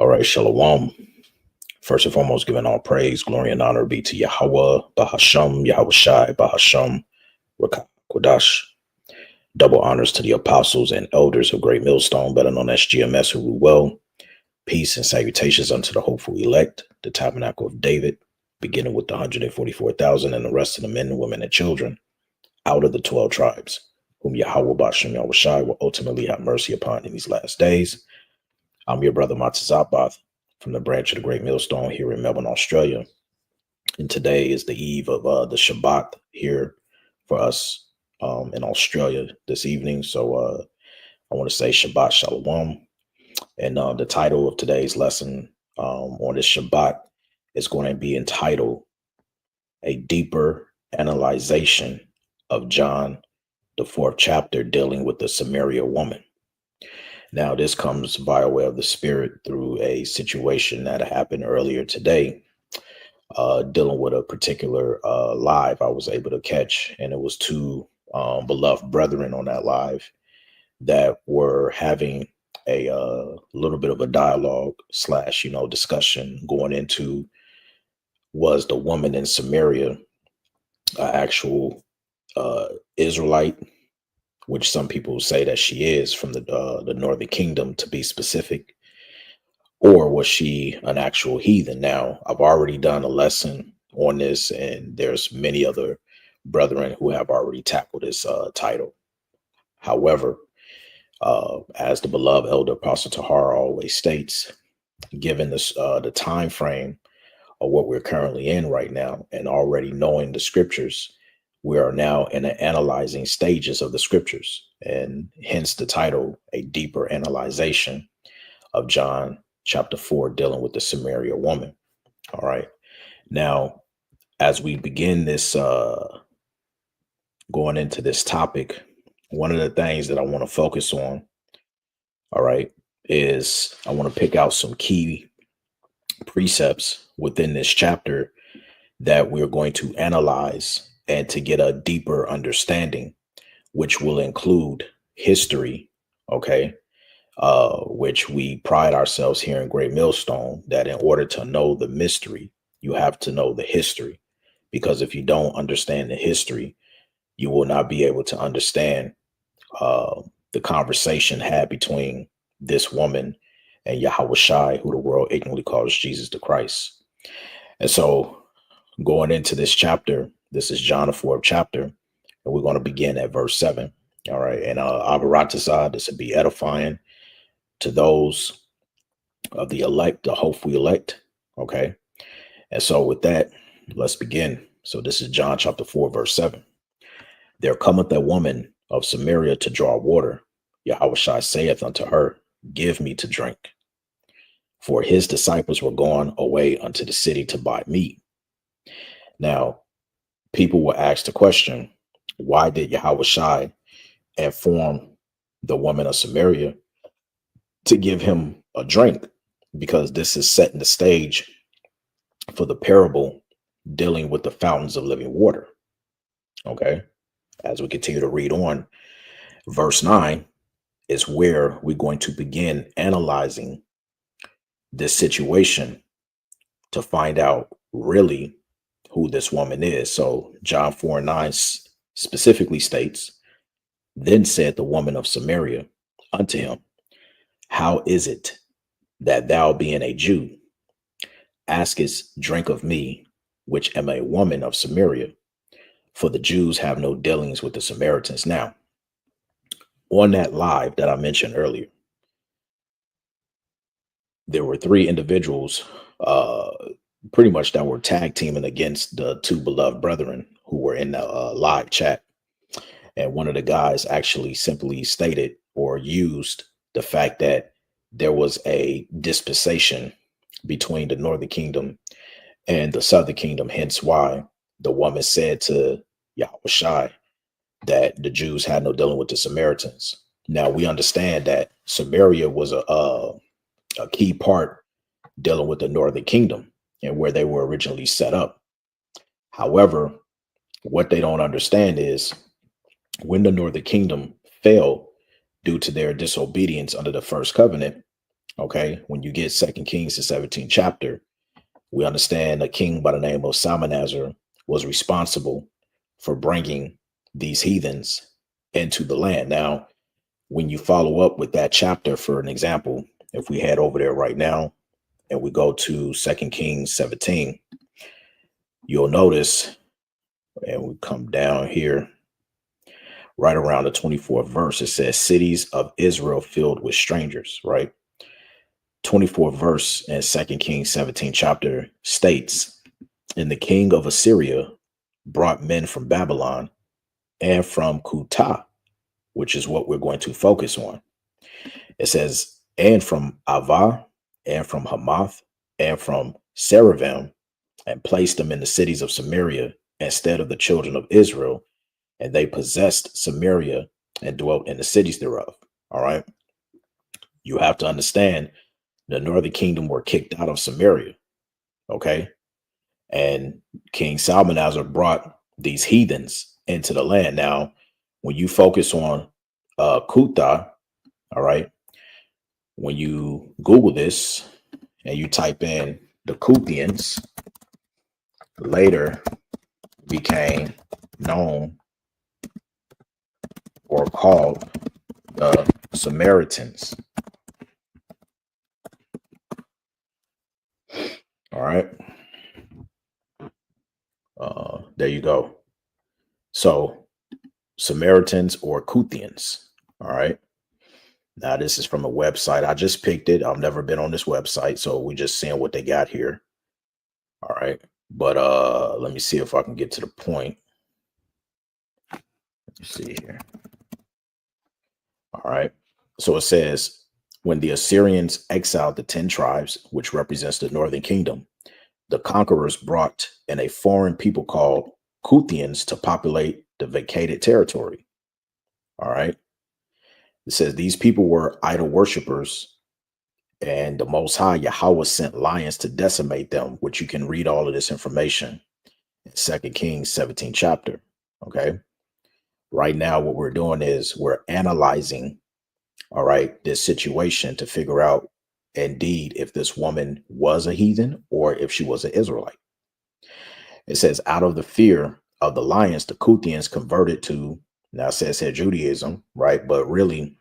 All right, Shalom. First and foremost, giving all praise, glory, and honor be to Yahweh, Bahasham, Yahweh Shai, Bahasham, Rakah, Kodash. Double honors to the apostles and elders of Great Millstone, better known as GMS, who rule well. Peace and salutations unto the hopeful elect, the tabernacle of David, beginning with the 144,000 and the rest of the men, women, and children out of the 12 tribes, whom Yahweh, Bahasham, Yahweh Shai will ultimately have mercy upon in these last days. I'm your brother Matazabath from the branch of the Great Millstone here in Melbourne, Australia. And today is the eve of the Shabbat here for us in Australia this evening. So I want to say Shabbat Shalom. And the title of today's lesson on this Shabbat is going to be entitled A Deeper Analyzation of John, the 4th chapter, dealing with the Samaria woman. Now, this comes by way of the Spirit through a situation that happened earlier today, dealing with a particular live I was able to catch. And it was two beloved brethren on that live that were having a little bit of a dialogue slash, discussion going into, was the woman in Samaria an actual Israelite, which some people say that she is from the Northern Kingdom to be specific, or was she an actual heathen? Now, I've already done a lesson on this, and there's many other brethren who have already tackled this title. However, as the beloved elder Apostle Tahar always states, given this the time frame of what we're currently in right now, and already knowing the scriptures, we are now in the analyzing stages of the scriptures, and hence the title, A Deeper Analyzation of John chapter 4, dealing with the Samaria woman. All right. Now, as we begin this, going into this topic, one of the things that I want to focus on, all right, is I want to pick out some key precepts within this chapter that we're going to analyze and to get a deeper understanding, which will include history, okay, which we pride ourselves here in Great Millstone, that in order to know the mystery, you have to know the history. Because if you don't understand the history, you will not be able to understand the conversation had between this woman and Yahweh Shai, who the world ignorantly calls Jesus the Christ. And so going into this chapter, this is John the 4th chapter, and we're going to begin at verse 7. All right. And Abaratazah, this would be edifying to those of the elect, the hopeful elect. Okay. And so with that, let's begin. So this is John chapter 4, verse 7. There cometh a woman of Samaria to draw water. Yahweh Shai saith unto her, Give me to drink. For his disciples were gone away unto the city to buy meat. Now, people will ask the question, why did Yahweh Shai inform the woman of Samaria to give him a drink? Because this is setting the stage for the parable dealing with the fountains of living water. Okay. As we continue to read on, verse 9 is where we're going to begin analyzing this situation to find out really who this woman is. So John 4:9 specifically states, Then said the woman of Samaria unto him, How is it that thou, being a Jew, askest drink of me, which am a woman of Samaria? For the Jews have no dealings with the Samaritans. Now, on that live that I mentioned earlier, there were three individuals pretty much that were tag teaming against the two beloved brethren who were in the live chat. And one of the guys actually simply stated or used the fact that there was a dispensation between the Northern Kingdom and the Southern Kingdom, hence why the woman said to Yahweh Shai that the Jews had no dealing with the Samaritans. Now, we understand that Samaria was a key part dealing with the Northern Kingdom and where they were originally set up. However, what they don't understand is when the Northern Kingdom fell due to their disobedience under the first covenant, Okay, when you get 2 Kings, the 17th chapter, we understand a king by the name of Salmanazar was responsible for bringing these heathens into the land. Now, when you follow up with that chapter, for an example, if we head over there right now and we go to 2 Kings 17, you'll notice, and we come down here right around the 24th verse, it says, cities of Israel filled with strangers, right? 24th verse in 2 Kings 17 chapter states, and the king of Assyria brought men from Babylon and from Kuta, which is what we're going to focus on. It says, and from Ava, and from Hamath, and from Saravam, and placed them in the cities of Samaria instead of the children of Israel, and they possessed Samaria and dwelt in the cities thereof. All right. You have to understand the northern kingdom were kicked out of Samaria. Okay. And King Salmanazar brought these heathens into the land. Now, when you focus on Kuta, all right, when you Google this and you type in the Kuthians, later became known or called the Samaritans. All right. There you go. So Samaritans or Kuthians. All right. Now this is from a website. I just picked it. I've never been on this website, so we just seeing what they got here. All right. But let me see if I can get to the point. Let's see here. All right. So it says, when the Assyrians exiled the 10 tribes, which represents the northern kingdom, the conquerors brought in a foreign people called Kuthians to populate the vacated territory. All right. It says these people were idol worshippers, and the Most High Yahweh sent lions to decimate them, which you can read all of this information in 2 Kings 17 chapter. Okay. Right now, what we're doing is we're analyzing, all right, this situation to figure out indeed if this woman was a heathen or if she was an Israelite. It says, out of the fear of the lions, the Kuthians converted to, now it says here Judaism, right? But really,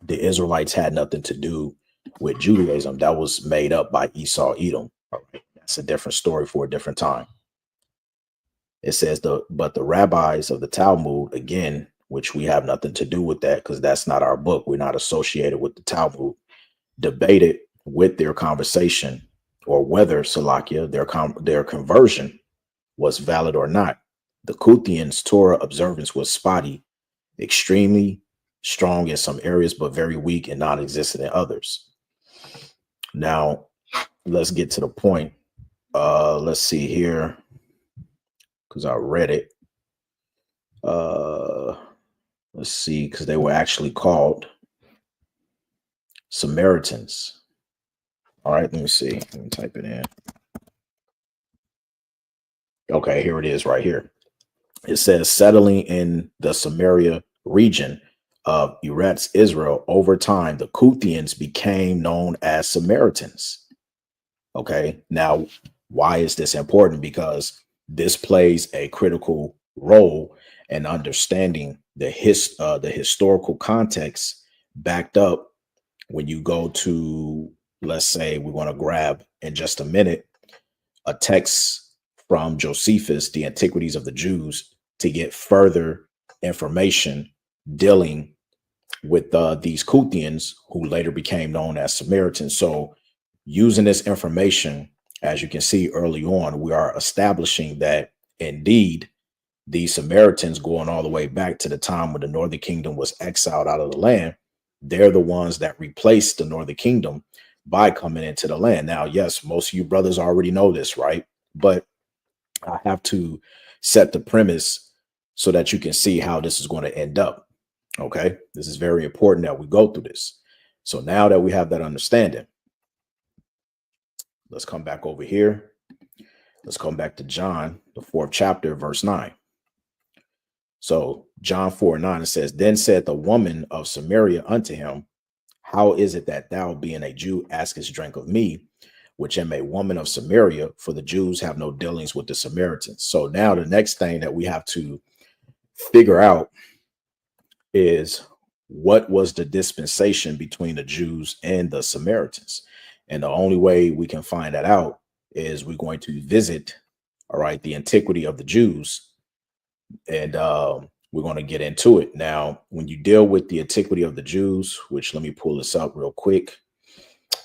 the Israelites had nothing to do with Judaism. That was made up by Esau Edom. All right. That's a different story for a different time. It says, but the rabbis of the Talmud, again, which we have nothing to do with that because that's not our book. We're not associated with the Talmud, debated with their conversation or whether Salakia, their conversion was valid or not. The Kuthians' Torah observance was spotty, extremely strong in some areas, but very weak and non-existent in others. Now, let's get to the point. Let's see here, because I read it. Let's see, because they were actually called Samaritans. All right, let me see. Let me type it in. Okay, here it is right here. It says, settling in the Samaria region of Eretz Israel, over time, the Kuthians became known as Samaritans. Okay, now, why is this important? Because this plays a critical role in understanding the historical context backed up when you go to, let's say, we want to grab in just a minute a text from Josephus, The Antiquities of the Jews, to get further information dealing with these Kuthians, who later became known as Samaritans. So using this information, as you can see early on, we are establishing that indeed these Samaritans, going all the way back to the time when the northern kingdom was exiled out of the land, they're the ones that replaced the northern kingdom by coming into the land. Now, yes, most of you brothers already know this, right? But I have to set the premise so that you can see how this is going to end up. Okay, this is very important that we go through this. So now that we have that understanding, let's come back over here. Let's come back to John, the 4th chapter, verse 9. So John 4:9, it says, then said the woman of Samaria unto him, how is it that thou, being a Jew, askest drink of me, which am a woman of Samaria? For the Jews have no dealings with the Samaritans. So now the next thing that we have to figure out is, what was the dispensation between the Jews and the Samaritans? And the only way we can find that out is we're going to visit, all right, the antiquity of the Jews, and we're going to get into it. Now, when you deal with the antiquity of the Jews, which let me pull this up real quick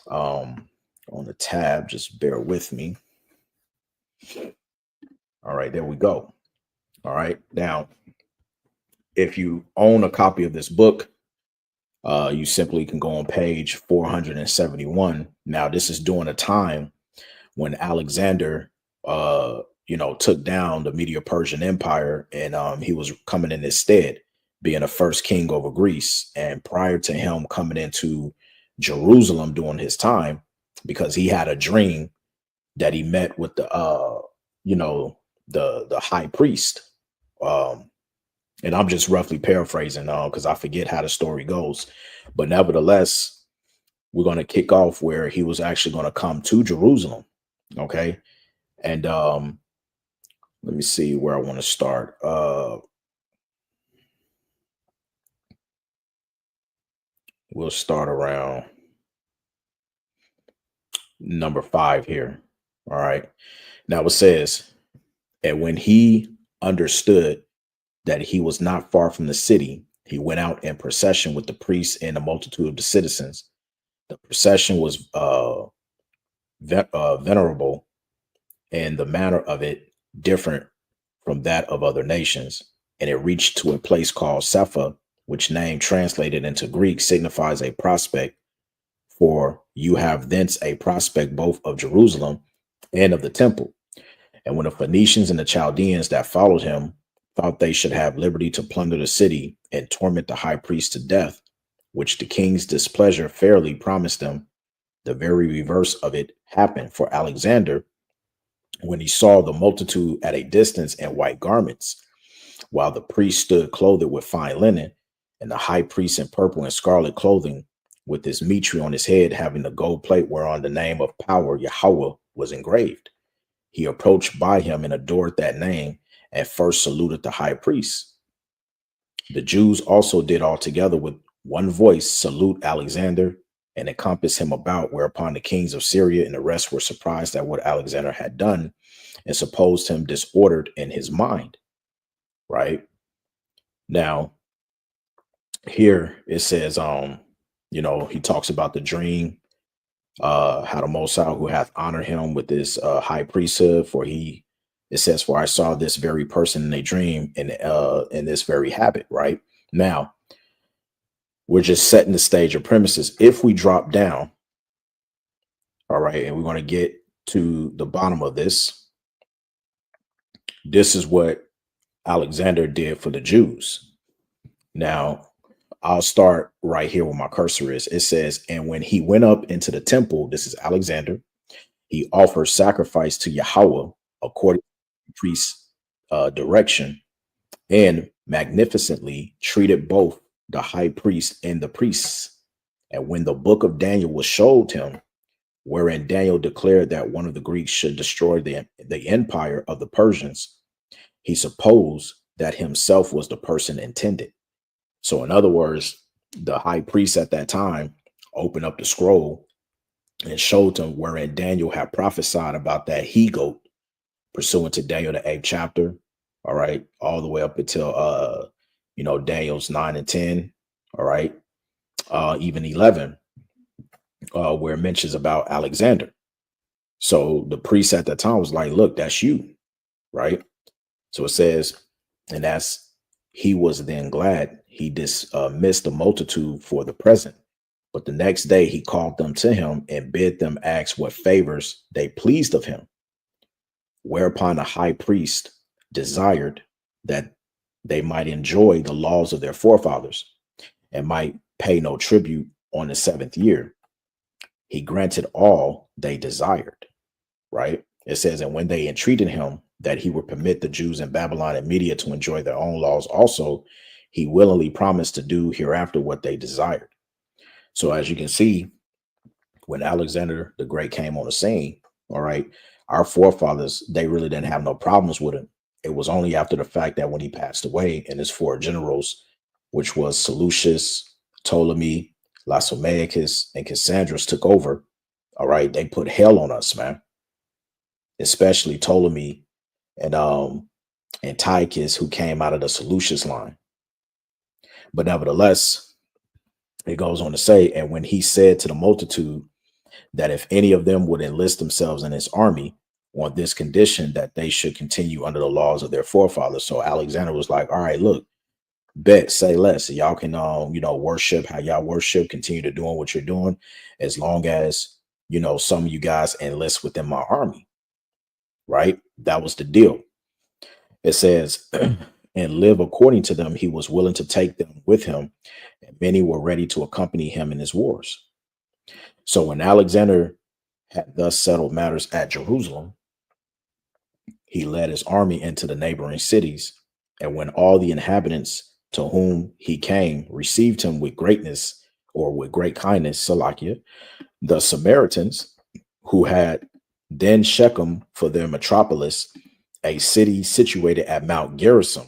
on the tab, just bear with me. All right, there we go. All right, now, if you own a copy of this book, you simply can go on page 471. Now, this is during a time when Alexander, took down the Medo-Persian Empire, and he was coming in his stead, being the first king over Greece. And prior to him coming into Jerusalem during his time, because he had a dream that he met with the high priest. And I'm just roughly paraphrasing because I forget how the story goes. But nevertheless, we're going to kick off where he was actually going to come to Jerusalem. Okay. And let me see where I want to start. We'll start around number 5 here. All right. Now it says, and when he understood that he was not far from the city, he went out in procession with the priests and the multitude of the citizens. The procession was venerable, and the manner of it different from that of other nations. And it reached to a place called Sepha, which name translated into Greek signifies a prospect, for you have thence a prospect both of Jerusalem and of the temple. And when the Phoenicians and the Chaldeans that followed him thought they should have liberty to plunder the city and torment the high priest to death, which the king's displeasure fairly promised them, the very reverse of it happened for Alexander, when he saw the multitude at a distance in white garments, while the priest stood clothed with fine linen, and the high priest in purple and scarlet clothing, with his mitre on his head, having the gold plate whereon the name of power Yahweh was engraved. He approached by him and adored that name, and first saluted the high priest. The Jews also did all together with one voice salute Alexander and encompass him about, whereupon the kings of Syria and the rest were surprised at what Alexander had done and supposed him disordered in his mind. Right now, here it says, he talks about the dream, how the Most High who hath honored him with this high priesthood, it says, for I saw this very person in a dream in this very habit. Right now, we're just setting the stage of premises. If we drop down, all right, and we're going to get to the bottom of this. This is what Alexander did for the Jews. Now, I'll start right here where my cursor is. It says, and when he went up into the temple, this is Alexander, he offered sacrifice to Yahweh according to the priest's direction, and magnificently treated both the high priest and the priests. And when the book of Daniel was showed him, wherein Daniel declared that one of the Greeks should destroy the empire of the Persians, he supposed that himself was the person intended. So in other words, the high priest at that time opened up the scroll and showed him wherein Daniel had prophesied about that he-goat, pursuant to Daniel, the 8th chapter. All right. All the way up until, Daniel's 9 and 10. All right. Even 11, where it mentions about Alexander. So the priest at that time was like, look, that's you. Right. So it says, and he was then glad he dismissed the multitude for the present. But the next day he called them to him and bid them ask what favors they pleased of him. Whereupon the high priest desired that they might enjoy the laws of their forefathers and might pay no tribute on the 7th year. He granted all they desired. Right. It says, and when they entreated him that he would permit the Jews in Babylon and Media to enjoy their own laws also, he willingly promised to do hereafter what they desired. So as you can see, when Alexander the Great came on the scene, all right, our forefathers, they really didn't have no problems with him. It was only after the fact that when he passed away and his four generals, which was Seleucus, Ptolemy, Lacomaeus, and Cassandras took over, all right, they put hell on us, man. Especially Ptolemy and Antiochus, who came out of the Seleucus line. But nevertheless, it goes on to say, and when he said to the multitude that if any of them would enlist themselves in his army on this condition, that they should continue under the laws of their forefathers. So Alexander was like, all right, look, bet, say less. So y'all can, worship how y'all worship, continue to doing what you're doing, as long as, some of you guys enlist within my army. Right? That was the deal. It says, and live according to them. He was willing to take them with him, and many were ready to accompany him in his wars. So when Alexander had thus settled matters at Jerusalem, he led his army into the neighboring cities. And when all the inhabitants to whom he came received him with greatness or with great kindness, Salakia, the Samaritans, who had then Shechem for their metropolis, a city situated at Mount Gerizim,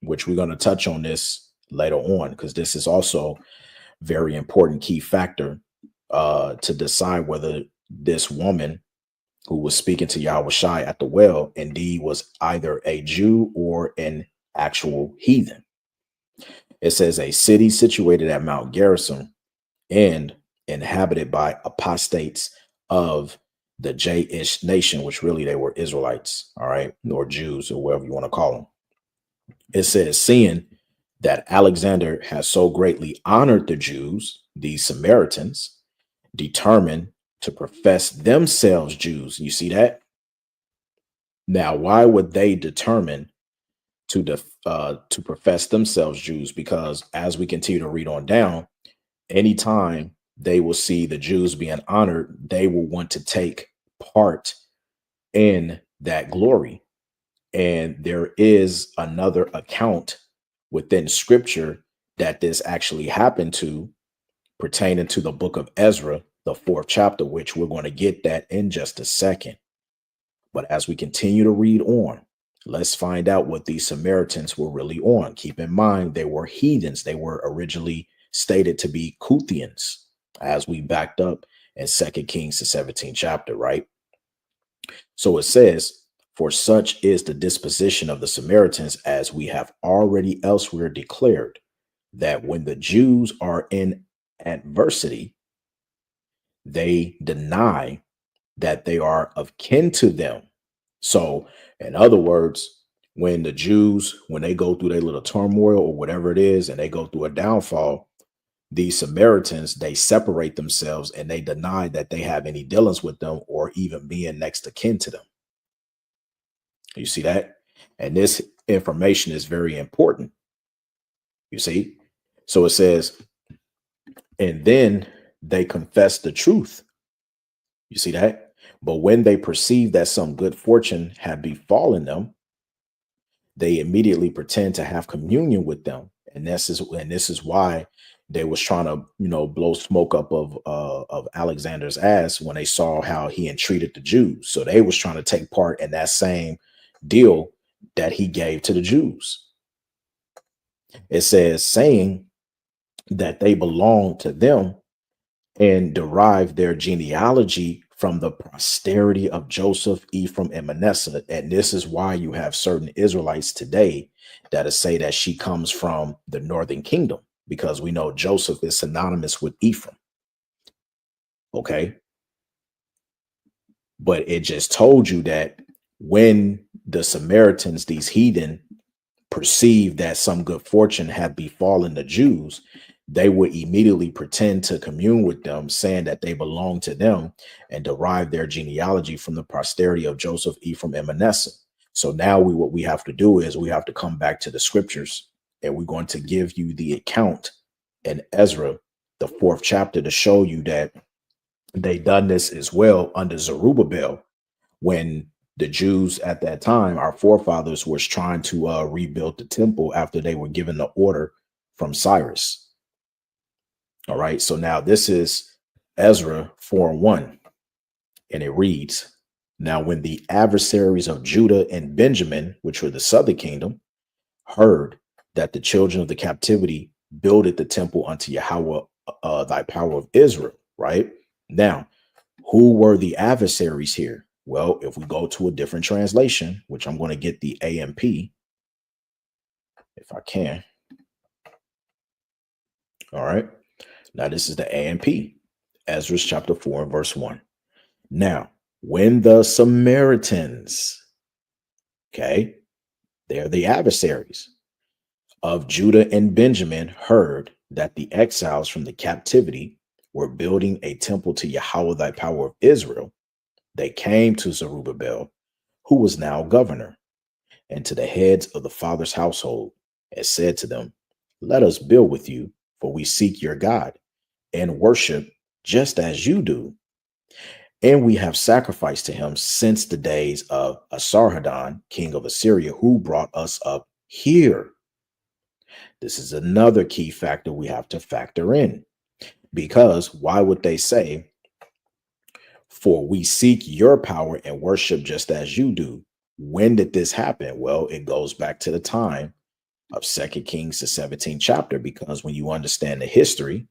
which we're going to touch on this later on, because this is also very important key factor to decide whether this woman who was speaking to Yahushai at the well indeed was either a Jew or an actual heathen. It says a city situated at Mount Gerizim and inhabited by apostates of the J-ish nation, which really they were Israelites, all right, or Jews, or whatever you want to call them. It says, seeing that Alexander has so greatly honored the Jews, these Samaritans, determined to profess themselves Jews. You see that? Now, why would they determine to profess themselves Jews? Because as we continue to read on down, anytime they will see the Jews being honored, they will want to take part in that glory. And there is another account within scripture that this actually happened to, pertaining to the book of Ezra, the 4th chapter, which we're going to get that in just a second. But as we continue to read on, let's find out what these Samaritans were really on. Keep in mind, they were heathens. They were originally stated to be Kuthians, as we backed up in 2 Kings, the 17th chapter, right? So it says, for such is the disposition of the Samaritans, as we have already elsewhere declared, that when the Jews are in adversity, they deny that they are of kin to them. So, in other words, when the Jews, when they go through their little turmoil or whatever it is, and they go through a downfall, these Samaritans, they separate themselves and they deny that they have any dealings with them or even being next to kin to them. You see that? And this information is very important. You see? So it says, and then they confess the truth. You see that? But when they perceive that some good fortune had befallen them, they immediately pretend to have communion with them. And this is why they was trying to, blow smoke up of Alexander's ass when they saw how he entreated the Jews. So they was trying to take part in that same deal that he gave to the Jews. It says, saying that they belong to them and derive their genealogy from the posterity of Joseph, Ephraim, and Manasseh. And this is why you have certain Israelites today that say that she comes from the northern kingdom, because we know Joseph is synonymous with Ephraim. Okay. But it just told you that when the Samaritans, these heathen, perceived that some good fortune had befallen the Jews, they would immediately pretend to commune with them, saying that they belong to them and derive their genealogy from the posterity of Joseph, Ephraim, and Manasseh. So now what we have to do is we have to come back to the scriptures, and we're going to give you the account in Ezra, the 4th chapter, to show you that they done this as well under Zerubbabel, when the Jews at that time, our forefathers, was trying to rebuild the temple after they were given the order from Cyrus. All right. So now this is Ezra 4:1, and it reads, "Now when the adversaries of Judah and Benjamin, which were the southern kingdom, heard that the children of the captivity builded the temple unto Yahweh, thy power of Israel," right? Now, who were the adversaries here? Well, if we go to a different translation, which I'm going to get the AMP, if I can. All right. Now, this is the AMP, Ezra chapter 4 and verse 1. Now, when the Samaritans, okay, they're the adversaries of Judah and Benjamin, heard that the exiles from the captivity were building a temple to Yahweh, thy power of Israel, they came to Zerubbabel, who was now governor, and to the heads of the father's household, and said to them, "Let us build with you, for we seek your God, and worship just as you do. And we have sacrificed to him since the days of Asarhaddon, king of Assyria, who brought us up here." This is another key factor we have to factor in, because why would they say, "For we seek your power and worship just as you do"? When did this happen? Well, it goes back to the time of 2 Kings, the 17th chapter, because when you understand the history,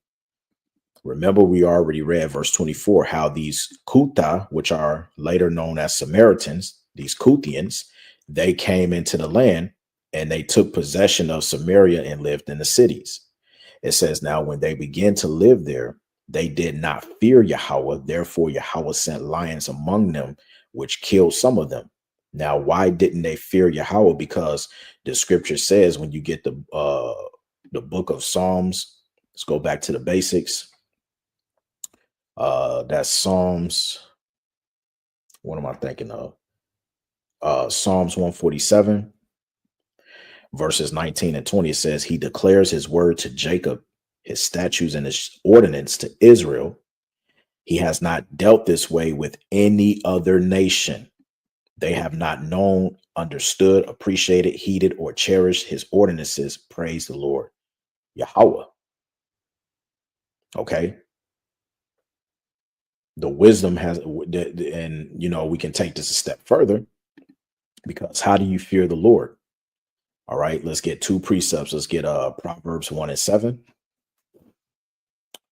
remember we already read verse 24, how these Kuta, which are later known as Samaritans, these Kuthians, they came into the land and they took possession of Samaria and lived in the cities. It says, now when they began to live there, they did not fear Yahweh. Therefore, Yahweh sent lions among them, which killed some of them. Now, why didn't they fear Yahweh? Because the scripture says, when you get the book of Psalms, let's go back to the basics. That's Psalms. What am I thinking of? Psalms 147. Verses 19 and 20, it says, "He declares his word to Jacob, his statutes and his ordinance to Israel. He has not dealt this way with any other nation. They have not known, understood, appreciated, heeded, or cherished his ordinances. Praise the Lord, Yahweh." Okay. The wisdom has, and we can take this a step further, because how do you fear the Lord? All right, let's get two precepts. Let's get Proverbs 1 and 7.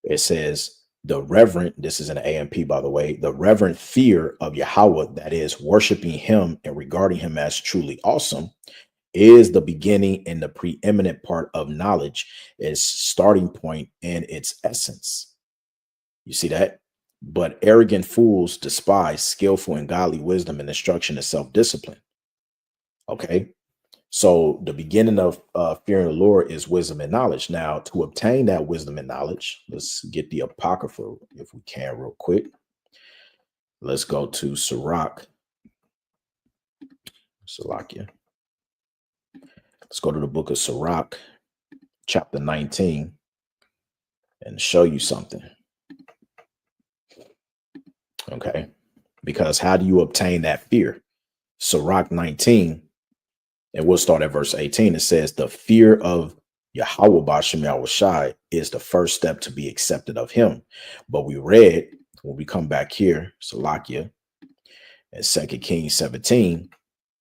It says, "The reverent," this is an AMP, by the way, "the reverent fear of Yahweh," that is worshiping him and regarding him as truly awesome, "is the beginning and the preeminent part of knowledge, its starting point and its essence." You see that? "But arrogant fools despise skillful and godly wisdom and instruction and self-discipline." Okay. So the beginning of fearing the Lord is wisdom and knowledge. Now, to obtain that wisdom and knowledge, let's get the Apocrypha if we can real quick. Let's go to Salakia. Let's go to the book of Sirach, chapter 19, and show you something. Okay. Because how do you obtain that fear? Sirach 19, and we'll start at verse 18. It says, "The fear of Yahweh Bashem Yahushai is the first step to be accepted of him." But we read, when we come back here, Salakia, in 2 Kings 17,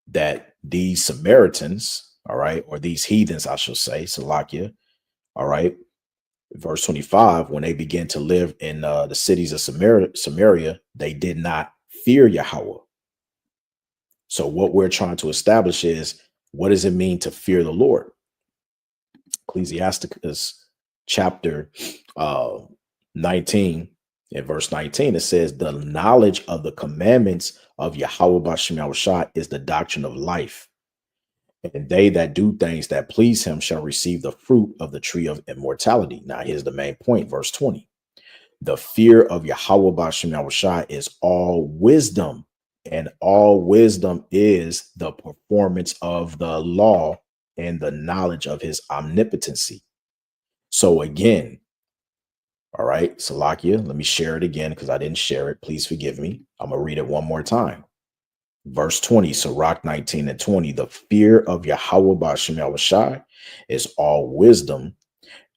that these Samaritans, all right, or these heathens, I should say, Salakia, all right, verse 25, when they began to live in the cities of Samaria, they did not fear Yahweh. So what we're trying to establish is, what does it mean to fear the Lord? Ecclesiasticus chapter 19 and verse 19, it says, "The knowledge of the commandments of Yahweh Bashem Yahushua is the doctrine of life. And they that do things that please him shall receive the fruit of the tree of immortality." Now, here's the main point, verse 20. "The fear of Yahweh Bashem Yahushua is all wisdom, and all wisdom is the performance of the law and the knowledge of his omnipotency." So again, all right, Salakia, let me share it again because I didn't share it. Please forgive me. I'm going to read it one more time. Verse 20, Sirach 19 and 20, "The fear of Yahweh Bashem Yahushai is all wisdom,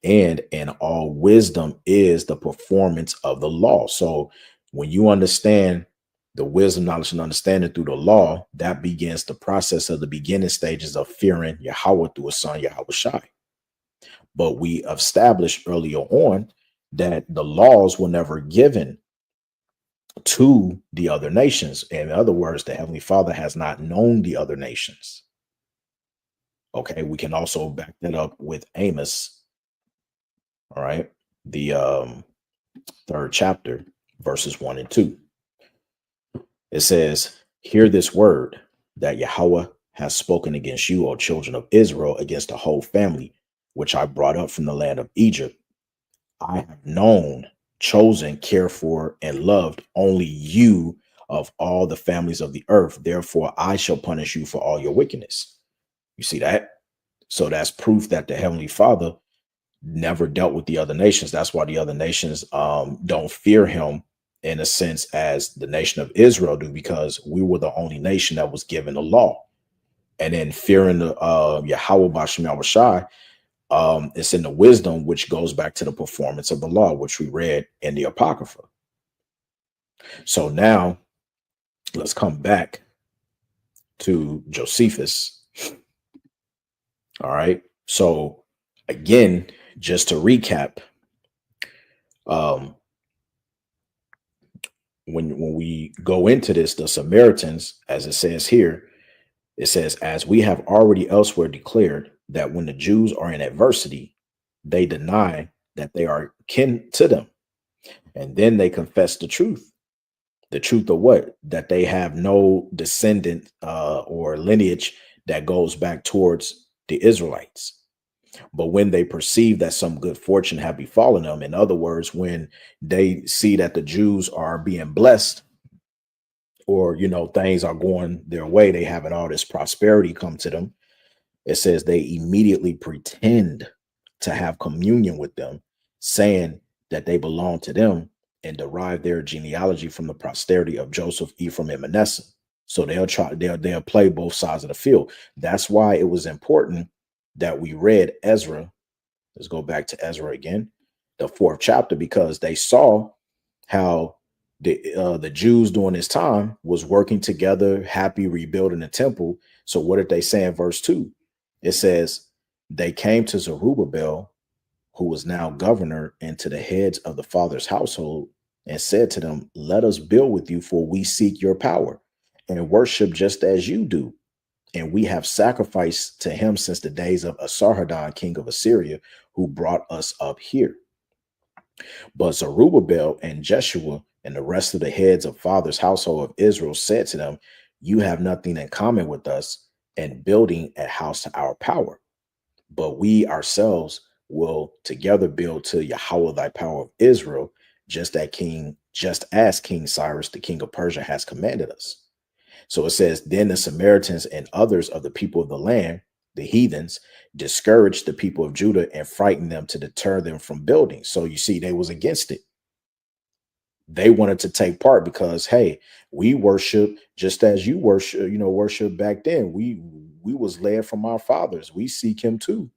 And in all wisdom is the performance of the law. So when you understand the wisdom, knowledge, and understanding through the law, that begins the process of the beginning stages of fearing Yahweh through his son, Yahweh Shai. But we established earlier on that the laws were never given to the other nations. In other words, the Heavenly Father has not known the other nations. Okay, we can also back that up with Amos, all right, the third chapter, verses 1 and 2. It says, "Hear this word that Yahweh has spoken against you, O children of Israel, against the whole family, which I brought up from the land of Egypt. I have known, chosen, cared for, and loved only you of all the families of the earth. Therefore, I shall punish you for all your wickedness." You see that? So that's proof that the Heavenly Father never dealt with the other nations. That's why the other nations don't fear him in a sense as the nation of Israel do, because we were the only nation that was given the law. And then fearing the Yahweh Bashem Yahweh Shai, it's in the wisdom, which goes back to the performance of the law, which we read in the Apocrypha. So now let's come back to Josephus. All right. So again, just to recap, when we go into this, the Samaritans, as it says here, it says, "As we have already elsewhere declared, that when the Jews are in adversity, they deny that they are kin to them. And then they confess the truth." The truth of what? That they have no descendant or lineage that goes back towards the Israelites. But when they perceive that some good fortune have befallen them, in other words, when they see that the Jews are being blessed, or things are going their way, they having all this prosperity come to them, it says they immediately pretend to have communion with them, saying that they belong to them and derive their genealogy from the posterity of Joseph, Ephraim, and Manasseh. So they'll play both sides of the field. That's why it was important that we read Ezra. Let's go back to Ezra again, the fourth chapter, because they saw how the Jews during this time was working together, happy, rebuilding the temple. So what did they say in verse 2? It says, "They came to Zerubbabel, who was now governor, and to the heads of the father's household, and said to them, Let us build with you, for we seek your power and worship just as you do. And we have sacrificed to him since the days of Asarhaddon, king of Assyria, who brought us up here." But Zerubbabel and Jeshua and the rest of the heads of father's household of Israel said to them, "You have nothing in common with us in building a house to our power, but we ourselves will together build to Yahweh thy power of Israel, just as King Cyrus, the king of Persia, has commanded us." So it says, "Then the Samaritans and others of the people of the land, the heathens, discouraged the people of Judah and frightened them to deter them from building." So you see, they was against it. They wanted to take part because, hey, we worship just as you worship back then. We was led from our fathers. We seek him too.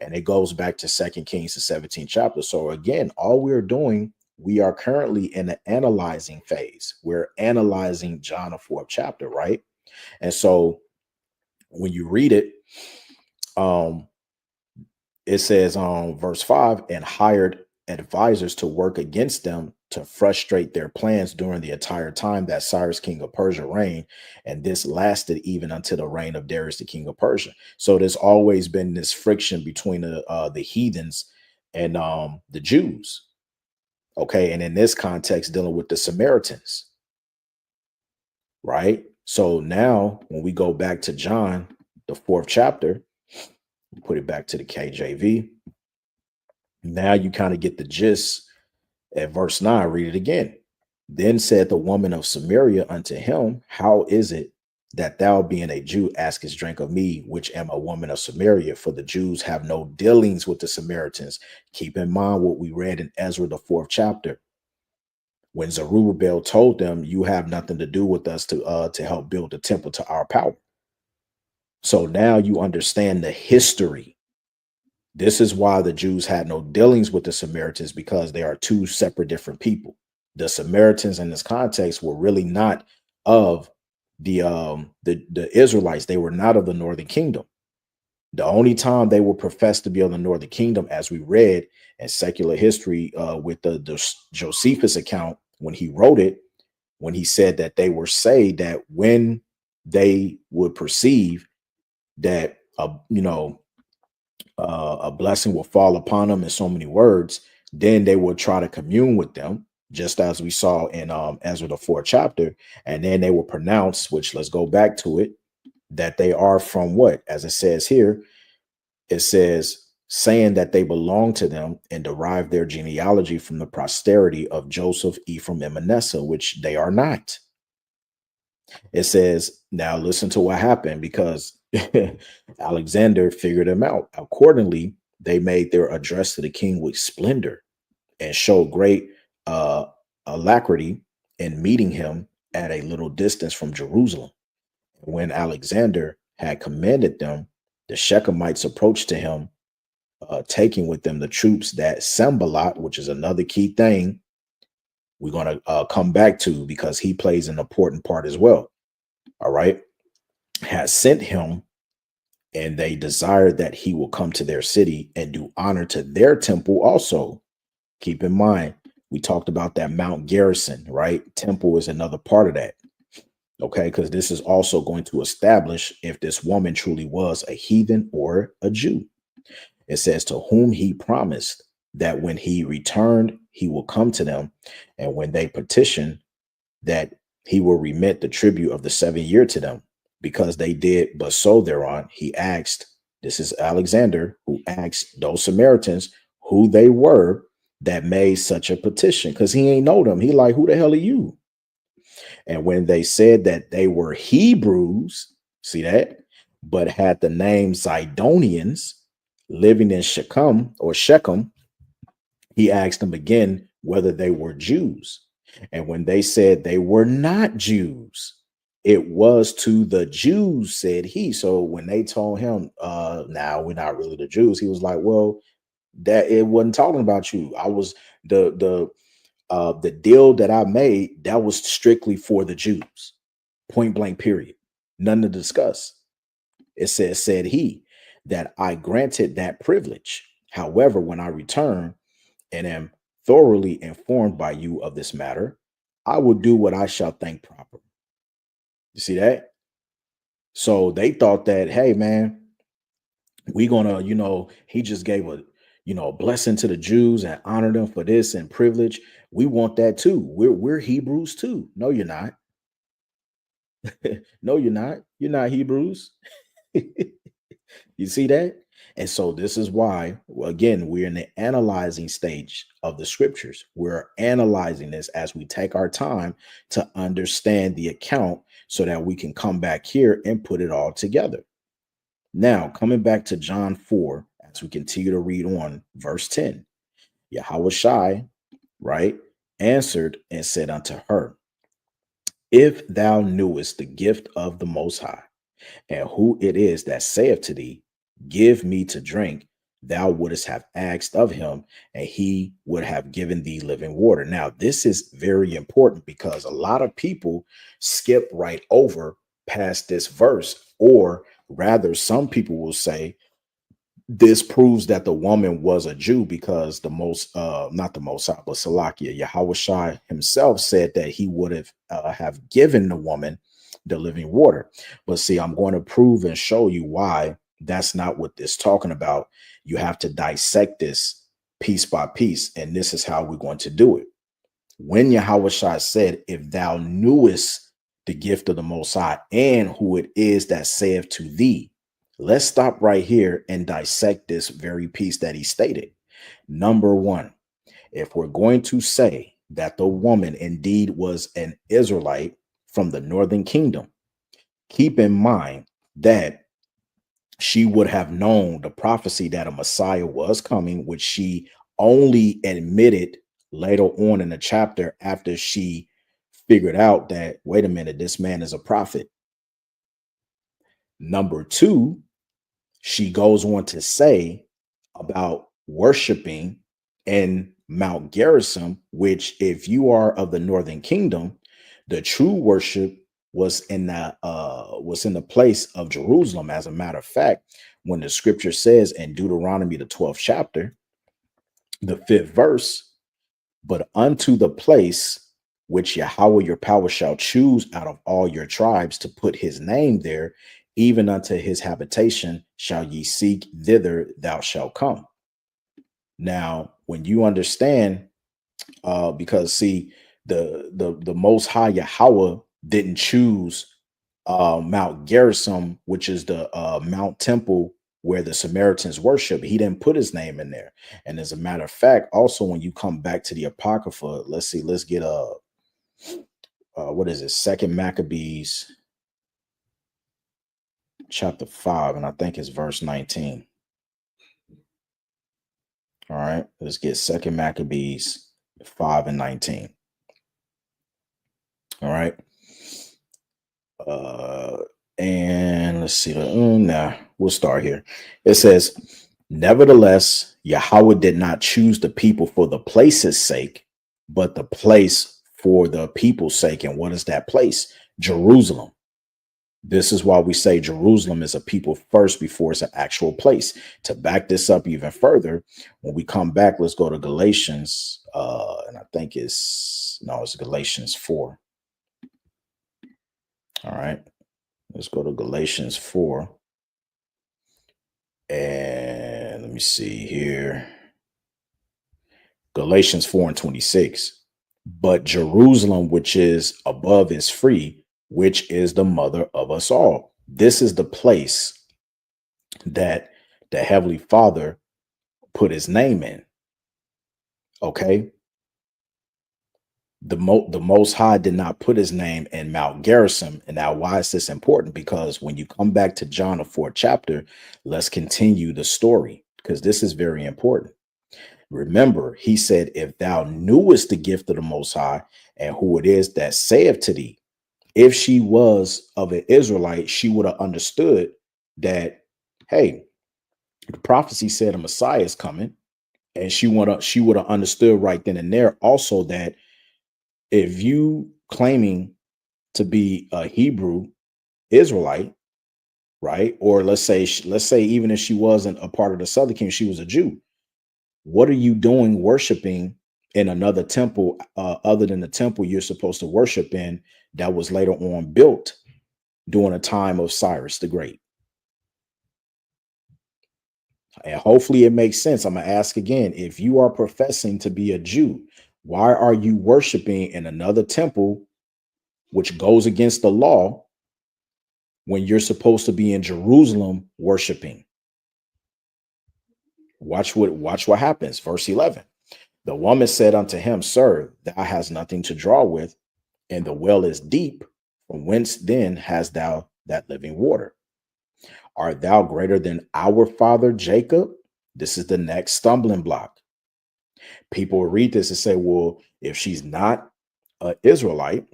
And it goes back to 2 Kings, the 17th chapter. So again, all we're doing, we are currently in the analyzing phase. We're analyzing John, the fourth chapter, right? And so when you read it, it says on verse 5, "And hired advisors to work against them to frustrate their plans during the entire time that Cyrus, king of Persia, reigned. And this lasted even until the reign of Darius, the king of Persia." So there's always been this friction between the heathens and the Jews. Okay. And in this context, dealing with the Samaritans. Right. So now when we go back to John, the fourth chapter, put it back to the KJV. Now you kind of get the gist at verse 9. Read it again. "Then said the woman of Samaria unto him, How is it that thou, being a Jew, askest drink of me, which am a woman of Samaria? For the Jews have no dealings with the Samaritans." Keep in mind what we read in Ezra, the fourth chapter, when Zerubbabel told them, "You have nothing to do with us to help build the temple to our power." So now you understand the history This is why the Jews had no dealings with the Samaritans, because they are two separate different people. The Samaritans in this context were really not of the Israelites. They were not of the northern kingdom. The only time they were professed to be of the northern kingdom, as we read in secular history with the Josephus account, when he wrote it, when he said that they were saved, that when they would perceive that a blessing will fall upon them in so many words, then they will try to commune with them, just as we saw in Ezra the 4th chapter, and then they will pronounce, which let's go back to it, that they are from what, as it says here, it says, saying that they belong to them and derive their genealogy from the posterity of Joseph, Ephraim, and Manasseh, which they are not. It says, now listen to what happened, because Alexander figured them out. Accordingly, they made their address to the king with splendor and showed great alacrity in meeting him at a little distance from Jerusalem. When Alexander had commanded them, the Shechemites approached to him, taking with them the troops that Sambalat, which is another key thing we're going to come back to, because he plays an important part as well. All right. Had sent him, and they desired that he will come to their city and do honor to their temple also. Keep in mind, we talked about that Mount Garrison, right? Temple is another part of that. Okay, because this is also going to establish if this woman truly was a heathen or a Jew. It says, to whom he promised that when he returned, he will come to them. And when they petition, that he will remit the tribute of the 7th year to them, because they did but so thereon. He asked, this is Alexander, who asked those Samaritans who they were that made such a petition, because he ain't know them. He like, who the hell are you? And when they said that they were Hebrews, see that, but had the name Zidonians, living in Shechem, he asked them again whether they were Jews. And when they said they were not Jews, it was to the Jews, said he. So when they told him, now we're not really the Jews, he was like, well, that it wasn't talking about you. I was the deal that I made, that was strictly for the Jews. Point blank, period. None to discuss. It said he, that I granted that privilege. However, when I return and am thoroughly informed by you of this matter, I will do what I shall think proper. You see that? So they thought that, hey, man, we gonna, he just gave a blessing to the Jews and honored them for this and privilege. We want that too. We're Hebrews too. No, you're not. No, you're not. You're not Hebrews. You see that? And so this is why, well, again, we're in the analyzing stage of the scriptures. We're analyzing this as we take our time to understand the account, so that we can come back here and put it all together. Now, coming back to John 4, as we continue to read on, verse 10, Yahushua, right, answered and said unto her, if thou knewest the gift of the Most High, and who it is that saith to thee, give me to drink, thou wouldest have asked of him, and he would have given thee living water. Now, this is very important, because a lot of people skip right over past this verse, or rather, some people will say this proves that the woman was a Jew, because not the Most High, but Salakia, Yahushua himself said that he would have given the woman the living water. But see, I'm going to prove and show you why that's not what this talking about. You have to dissect this piece by piece, and this is how we're going to do it. When Yahushua said, if thou knewest the gift of the Most High, and who it is that saith to thee, let's stop right here and dissect this very piece that he stated. Number one, if we're going to say that the woman indeed was an Israelite from the northern kingdom, keep in mind that she would have known the prophecy that a Messiah was coming, which she only admitted later on in the chapter, after she figured out that, wait a minute, this man is a prophet. Number two, she goes on to say, about worshiping in Mount Gerizim, which, if you are of the northern kingdom, the true worship was in the place of Jerusalem. As a matter of fact, when the scripture says in Deuteronomy, the 12th chapter, the 5th verse, but unto the place which Yahweh your power shall choose out of all your tribes to put his name there, even unto his habitation shall ye seek, thither thou shalt come. Now, when you understand, because see, the Most High Yahweh didn't choose Mount Gerizim, which is the Mount Temple where the Samaritans worship. He didn't put his name in there. And as a matter of fact, also when you come back to the Apocrypha, let's see, let's get what is it? Second Maccabees chapter 5, and I think it's verse 19. All right, let's get Second Maccabees 5 and 19. All right. And let's see. We'll start here. It says, nevertheless, Yahweh did not choose the people for the place's sake, but the place for the people's sake. And what is that place? Jerusalem. This is why we say Jerusalem is a people first before it's an actual place. To back this up even further, when we come back, let's go to Galatians. And I think it's Galatians 4. All right. Let's go to Galatians 4. And let me see here. Galatians 4 and 26. But Jerusalem, which is above, is free, which is the mother of us all. This is the place that the Heavenly Father put his name in. Okay. The Most High did not put his name in Mount Gerizim. And now, why is this important? Because when you come back to John, the 4th chapter, let's continue the story, because this is very important. Remember, he said, if thou knewest the gift of the Most High and who it is that saith to thee, if she was of an Israelite, she would have understood that, hey, the prophecy said a Messiah is coming. And she would have understood right then and there also that if you claiming to be a Hebrew Israelite, right? Or let's say even if she wasn't a part of the Southern Kingdom, she was a Jew. What are you doing worshiping in another temple other than the temple you're supposed to worship in that was later on built during a time of Cyrus the Great? And hopefully it makes sense. I'm going to ask again, if you are professing to be a Jew, why are you worshiping in another temple which goes against the law when you're supposed to be in Jerusalem worshiping? Watch what happens. Verse 11. The woman said unto him, Sir, thou hast nothing to draw with, and the well is deep. From whence then hast thou that living water? Art thou greater than our father Jacob? This is the next stumbling block. People will read this and say, well, if she's not an Israelite,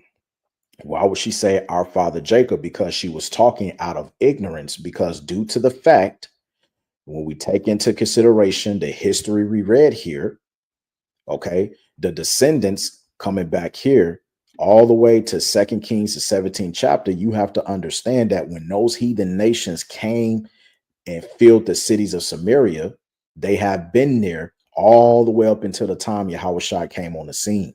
why would she say our father Jacob? Because she was talking out of ignorance, because due to the fact, when we take into consideration the history we read here, okay, the descendants coming back here all the way to 2 Kings, the 17th chapter, you have to understand that when those heathen nations came and filled the cities of Samaria, they have been there all the way up until the time Yahweh came on the scene.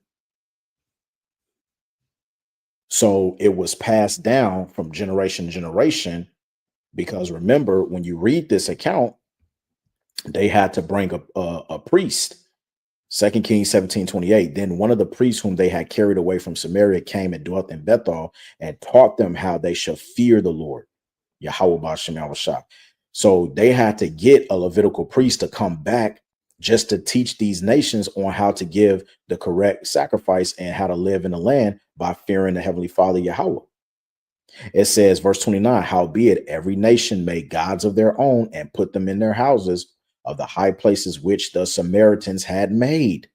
So it was passed down from generation to generation, because remember, when you read this account, they had to bring a priest. 2 Kings 17:28. Then one of the priests whom they had carried away from Samaria came and dwelt in Bethel and taught them how they should fear the Lord, Yahweh B'Shem Yahushua. So they had to get a Levitical priest to come back just to teach these nations on how to give the correct sacrifice and how to live in the land by fearing the Heavenly Father Yahweh. It says, verse 29, howbeit every nation made gods of their own and put them in their houses of the high places which the Samaritans had made.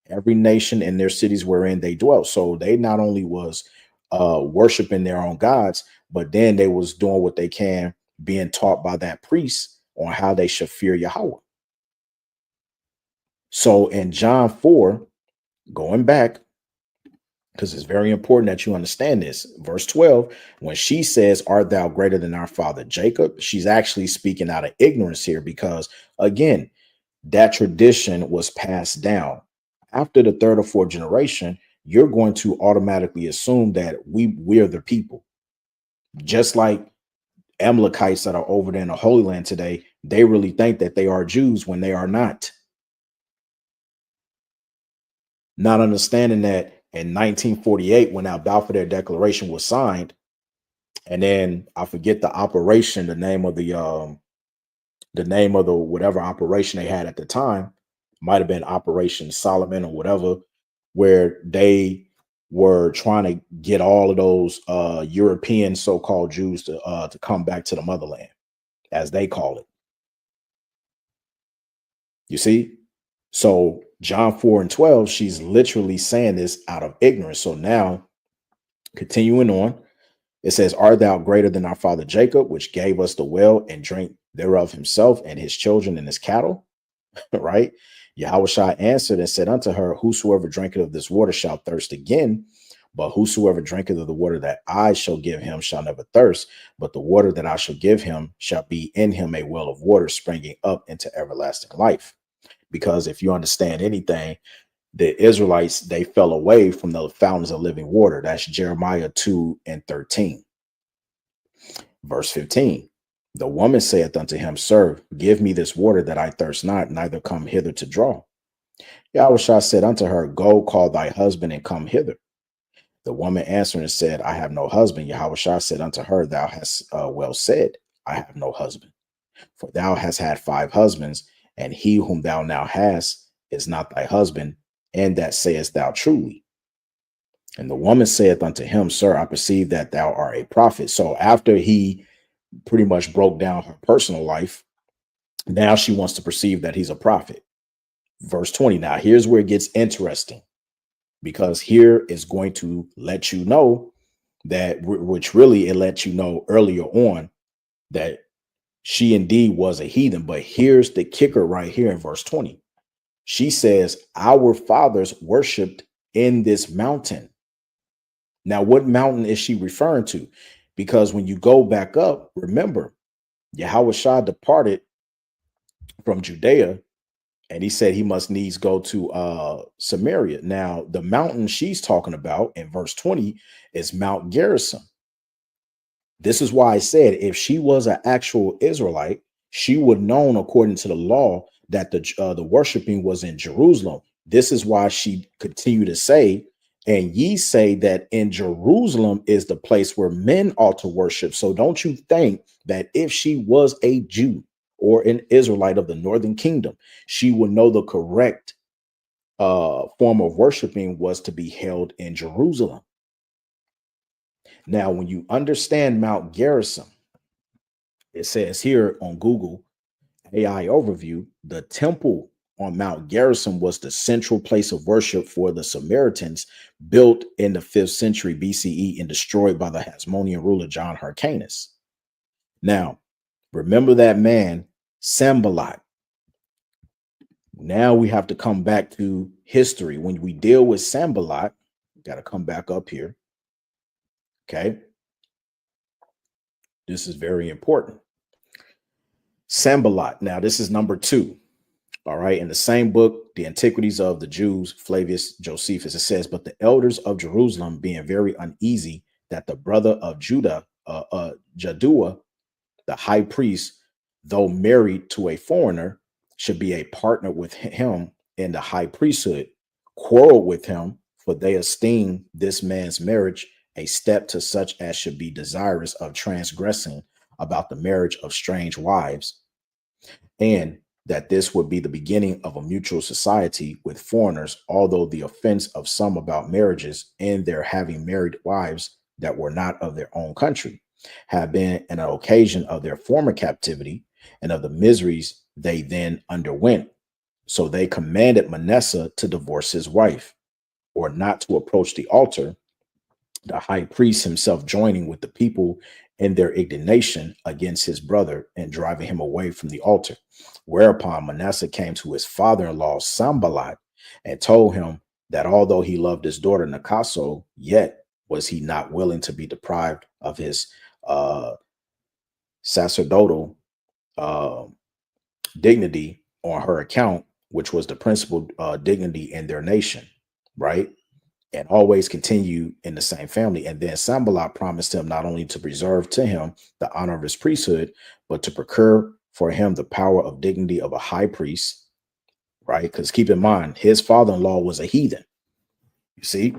Every nation in their cities wherein they dwelt. So they not only was worshiping their own gods, but then they was doing what they can, being taught by that priest on how they should fear Yahweh. So in John 4, going back, because it's very important that you understand this. Verse 12, when she says, "Art thou greater than our father Jacob?" She's actually speaking out of ignorance here because, again, that tradition was passed down. After the third or fourth generation, you're going to automatically assume that we're the people. Just like Amalekites that are over there in the Holy Land today, they really think that they are Jews when they are not. Not understanding that in 1948, when our Balfour Declaration was signed, and then I forget the operation, the name of the whatever operation they had at the time, might have been Operation Solomon or whatever, where they were trying to get all of those European so-called Jews to come back to the motherland, as they call it. You see? So John 4 and 12, she's literally saying this out of ignorance. So now, continuing on, it says, "Art thou greater than our father Jacob, which gave us the well and drink thereof himself and his children and his cattle?" Right? Yahushua answered and said unto her, "Whosoever drinketh of this water shall thirst again, but whosoever drinketh of the water that I shall give him shall never thirst, but the water that I shall give him shall be in him a well of water springing up into everlasting life." Because if you understand anything, the Israelites, they fell away from the fountains of living water. That's Jeremiah 2 and 13. Verse 15. The woman saith unto him, "Sir, give me this water that I thirst not, neither come hither to draw." Yahushua said unto her, "Go, call thy husband and come hither." The woman answered and said, "I have no husband." Yahushua said unto her, "Thou hast well said, I have no husband. For thou hast had 5 husbands, and he whom thou now hast is not thy husband, and that sayest thou truly." And the woman saith unto him, "Sir, I perceive that thou art a prophet." So after he pretty much broke down her personal life, now she wants to perceive that he's a prophet. Verse 20. Now here's where it gets interesting, because here is going to let you know that, which really it lets you know earlier on, that she indeed was a heathen. But here's the kicker right here in verse 20. She says, "Our fathers worshiped in this mountain." Now, what mountain is she referring to? Because when you go back up, remember, Yahushua departed from Judea, and he said he must needs go to Samaria. Now, the mountain she's talking about in verse 20 is Mount Gerizim. This is why I said if she was an actual Israelite, she would known according to the law that the worshiping was in Jerusalem. This is why she continued to say, "And ye say that in Jerusalem is the place where men ought to worship." So don't you think that if she was a Jew or an Israelite of the northern kingdom, she would know the correct form of worshiping was to be held in Jerusalem. Now, when you understand Mount Gerizim, it says here on Google AI overview, the temple on Mount Gerizim was the central place of worship for the Samaritans, built in the 5th century BCE and destroyed by the Hasmonean ruler John Hyrcanus. Now, remember that man, Sambalat. Now we have to come back to history. When we deal with Sambalat, got to come back up here. Okay. This is very important. Sambalat. Now, this is number 2. All right. In the same book, The Antiquities of the Jews, Flavius Josephus, it says, "But the elders of Jerusalem, being very uneasy that the brother of Judah, Jaddua, the high priest, though married to a foreigner, should be a partner with him in the high priesthood, quarreled with him, for they esteem this man's marriage a step to such as should be desirous of transgressing about the marriage of strange wives, and that this would be the beginning of a mutual society with foreigners, although the offense of some about marriages and their having married wives that were not of their own country have been an occasion of their former captivity and of the miseries they then underwent. So they commanded Manasseh to divorce his wife, or not to approach the altar, the high priest himself joining with the people in their indignation against his brother and driving him away from the altar. Whereupon Manasseh came to his father-in-law Sambalat and told him that although he loved his daughter Nakaso, yet was he not willing to be deprived of his sacerdotal uh, dignity on her account, which was the principal dignity in their nation, right? And always continue in the same family. And then Sambalat promised him not only to preserve to him the honor of his priesthood, but to procure for him the power of dignity of a high priest, right? Because keep in mind, his father-in-law was a heathen. You see,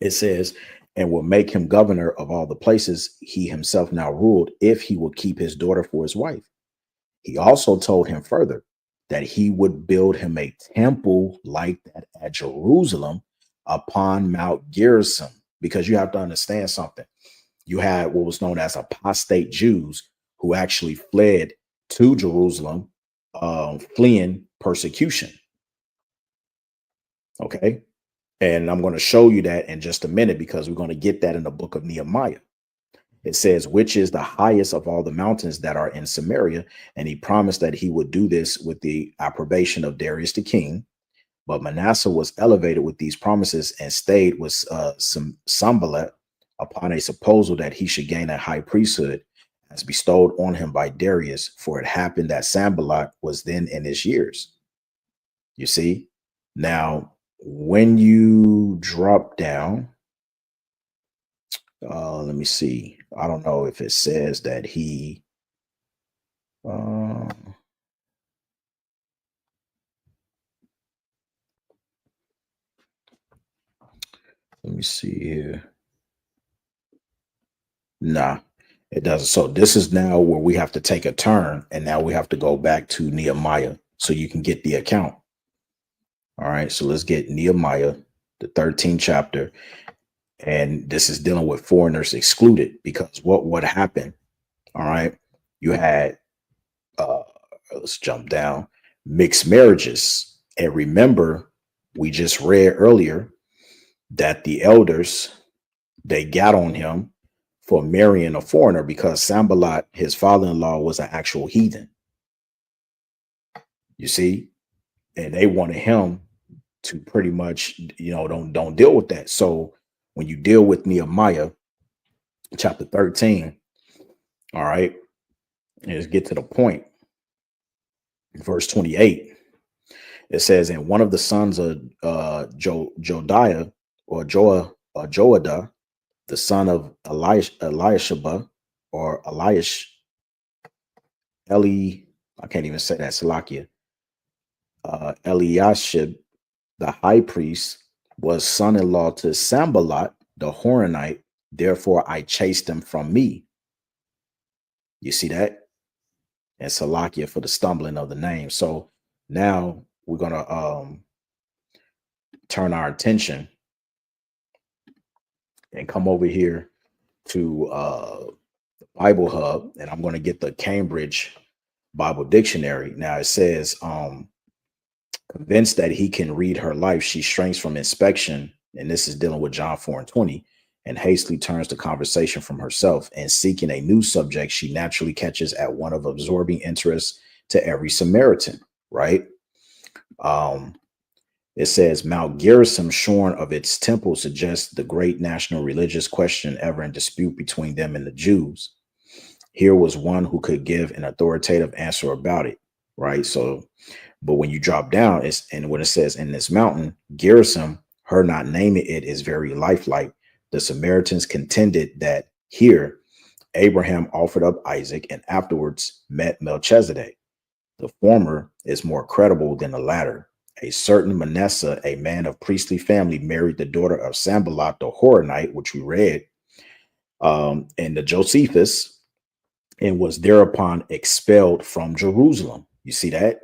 it says, and will make him governor of all the places he himself now ruled, if he will keep his daughter for his wife. He also told him further that he would build him a temple like that at Jerusalem upon Mount Gerizim, because you have to understand something. You had what was known as apostate Jews who actually fled to Jerusalem, fleeing persecution. Okay. And I'm going to show you that in just a minute, because we're going to get that in the book of Nehemiah. It says, which is the highest of all the mountains that are in Samaria. And he promised that he would do this with the approbation of Darius the king. But Manasseh was elevated with these promises and stayed with Sanballat upon a proposal that he should gain a high priesthood as bestowed on him by Darius. For it happened that Sanballat was then in his years. You see? Now, when you drop down, let me see. I don't know if it says that he let me see here. Nah, it doesn't. So this is now where we have to take a turn, and now we have to go back to Nehemiah so you can get the account. All right, so let's get Nehemiah, the 13th chapter. And this is dealing with foreigners excluded, because what happened? All right, you had let's jump down, mixed marriages. And remember, we just read earlier that the elders, they got on him for marrying a foreigner, because Sanballat, his father-in-law, was an actual heathen. You see, and they wanted him to pretty much, don't deal with that. So when you deal with Nehemiah chapter 13, all right, let's get to the point. Verse 28, it says, and one of the sons of Jodiah or Joadah, the son of Eliashib, or I can't even say that, Salakia. Eliashib, the high priest, was son-in-law to Sanballat, the Horonite. Therefore, I chased him from me. You see that? And Salakia for the stumbling of the name. So now we're going to turn our attention and come over here to the Bible Hub, and I'm going to get the Cambridge Bible Dictionary. Now it says, convinced that he can read her life, she shrinks from inspection, and this is dealing with John 4:20, and hastily turns the conversation from herself, and seeking a new subject, she naturally catches at one of absorbing interest to every Samaritan, right? It says Mount Gerizim, shorn of its temple, suggests the great national religious question ever in dispute between them and the Jews. Here was one who could give an authoritative answer about it, right? So, but when you drop down, and when it says in this mountain, Gerizim, her not naming it is very lifelike. The Samaritans contended that here Abraham offered up Isaac and afterwards met Melchizedek. The former is more credible than the latter. A certain Manasseh, a man of priestly family, married the daughter of Sanballat the Horonite, which we read, and the Josephus, and was thereupon expelled from Jerusalem. You see that?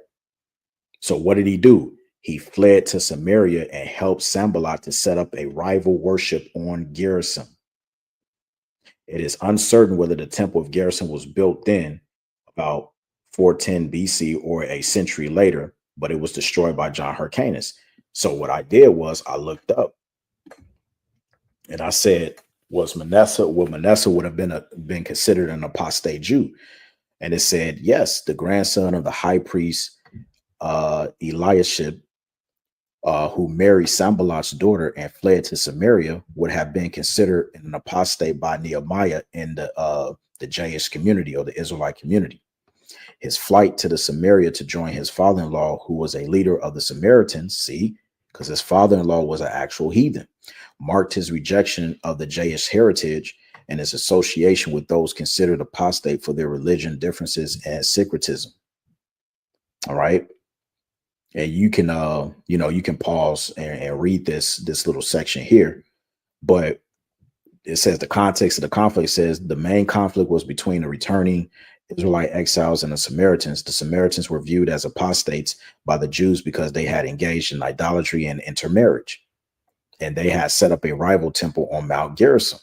So what did he do? He fled to Samaria and helped Sanballat to set up a rival worship on Gerizim. It is uncertain whether the temple of Gerizim was built then, about 410 BC, or a century later, but it was destroyed by John Hyrcanus. So what I did was I looked up and I said, was Manasseh. Well, Manasseh would have been considered an apostate Jew. And it said, yes, the grandson of the high priest Eliashib, who married Sambalot's daughter and fled to Samaria, would have been considered an apostate by Nehemiah in the Jewish community, or the Israelite community. His flight to the Samaria to join his father-in-law, who was a leader of the Samaritans, see, because his father-in-law was an actual heathen, marked his rejection of the Jewish heritage and his association with those considered apostate for their religion differences and syncretism. All right. And you can you can pause and read this little section here. But it says the context of the conflict says the main conflict was between the returning Israelite exiles and the Samaritans. The Samaritans were viewed as apostates by the Jews because they had engaged in idolatry and intermarriage. And they had set up a rival temple on Mount Gerizim,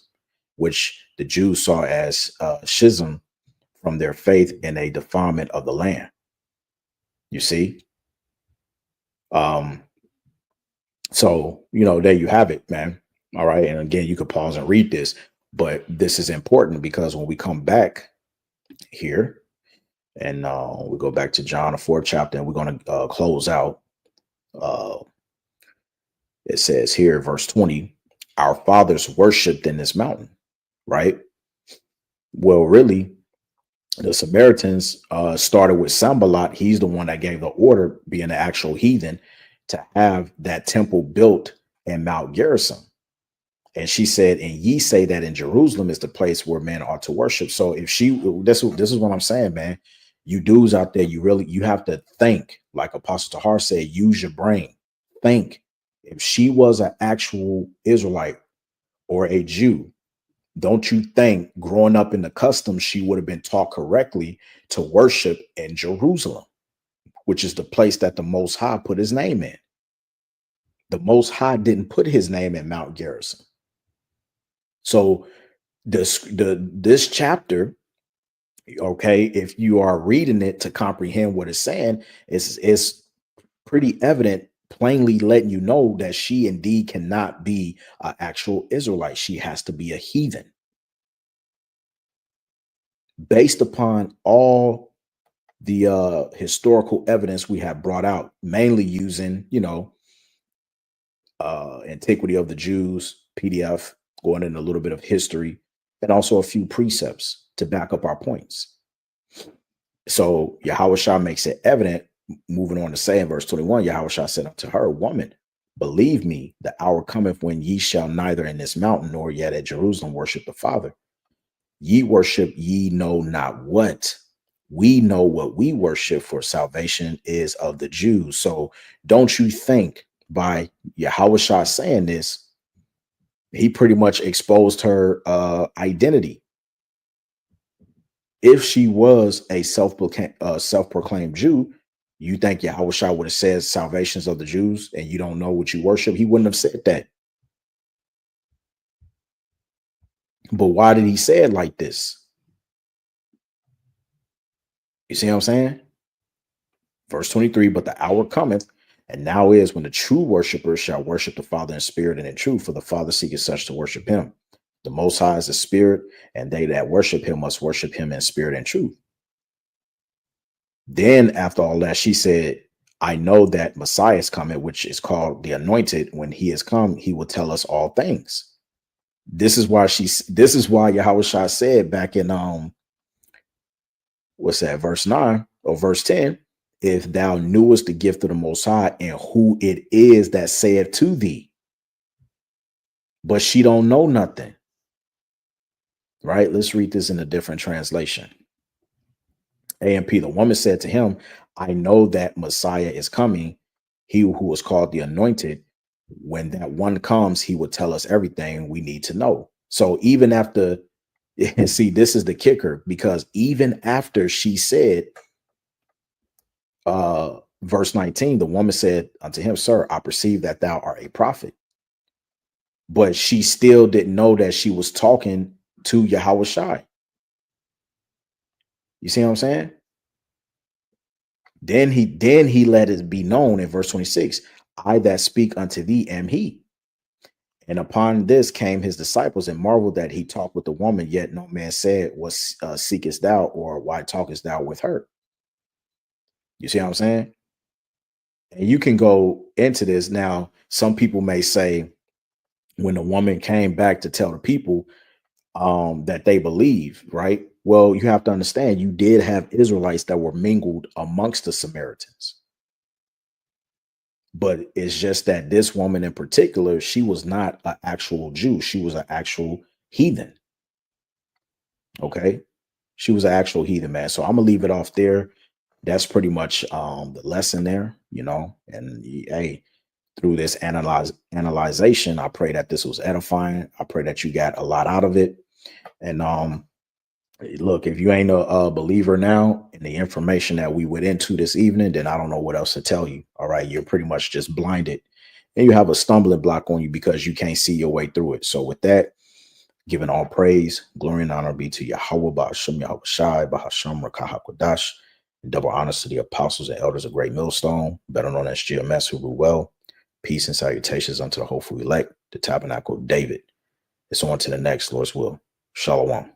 which the Jews saw as schism from their faith and a defilement of the land. You see? So, there you have it, man. All right. And again, you could pause and read this, but this is important because when we come back here and we go back to John, the 4th chapter, and we're going to close out. It says here, verse 20, our fathers worshiped in this mountain, right? Well, really, the Samaritans started with Sambalot. He's the one that gave the order, being the actual heathen, to have that temple built in Mount Gerizim. And she said, and ye say that in Jerusalem is the place where men ought to worship. So if this is what I'm saying, man, you dudes out there, you have to think, like Apostle Tahar said, use your brain, think. If she was an actual Israelite or a Jew, don't you think growing up in the customs, she would have been taught correctly to worship in Jerusalem, which is the place that the Most High put his name in. The Most High didn't put his name in Mount Gerizim. So this chapter, okay, if you are reading it to comprehend what it's saying, it's pretty evident, plainly letting you know that she indeed cannot be an actual Israelite. She has to be a heathen. Based upon all the historical evidence we have brought out, mainly using, Antiquity of the Jews, PDF, going into a little bit of history, and also a few precepts to back up our points. So Yahushua makes it evident, moving on to say in verse 21, Yahushua said unto her, woman, believe me, the hour cometh when ye shall neither in this mountain nor yet at Jerusalem worship the Father. Ye worship ye know not what. We know what we worship, for salvation is of the Jews. So don't you think by Yahushua saying this, he pretty much exposed her identity. If she was a self-proclaimed Jew, you think Yahushua would have said salvations of the Jews and you don't know what you worship? He wouldn't have said that. But why did he say it like this? You see what I'm saying? Verse 23, but the hour cometh, and now is when the true worshipers shall worship the Father in spirit and in truth, for the Father seeketh such to worship him. The Most High is a spirit, and they that worship him must worship him in spirit and truth. Then after all that, she said, I know that Messiah is coming, which is called the Anointed. When he is come, he will tell us all things. This is why Yahushua said back in what's that, verse 9 or verse 10, if thou knewest the gift of the Most High and who it is that saith to thee. But she don't know nothing. Right? Let's read this in a different translation. AMP, the woman said to him, I know that Messiah is coming, he who is called the Anointed. When that one comes, he will tell us everything we need to know. So even after, see, this is the kicker, because even after she said, verse 19, the woman said unto him, Sir, I perceive that thou art a prophet. But she still didn't know that she was talking to Yahushua. You see what I'm saying? Then he let it be known in verse 26, I that speak unto thee am he. And upon this came his disciples and marveled that he talked with the woman, yet no man said, what seekest thou, or why talkest thou with her? You see what I'm saying? And you can go into this. Now, some people may say, when the woman came back to tell the people that they believe, right? Well, you have to understand, you did have Israelites that were mingled amongst the Samaritans. But it's just that this woman in particular, she was not an actual Jew. She was an actual heathen. Okay. She was an actual heathen, man. So I'm gonna leave it off there. That's pretty much the lesson there, you know. And hey, through this analyzation, I pray that this was edifying. I pray that you got a lot out of it. And look, if you ain't a believer now in the information that we went into this evening, then I don't know what else to tell you. All right, you're pretty much just blinded, and you have a stumbling block on you because you can't see your way through it. So with that, giving all praise, glory, and honor be to Yahweh, Ba'ashem, Yahweh Shai, Bahasham, Rakah HaKodash, and double honors to the apostles and elders of Great Millstone, better known as GMS, who rule well. Peace and salutations unto the hopeful elect, the tabernacle of David. It's on to the next, Lord's will. Shalom.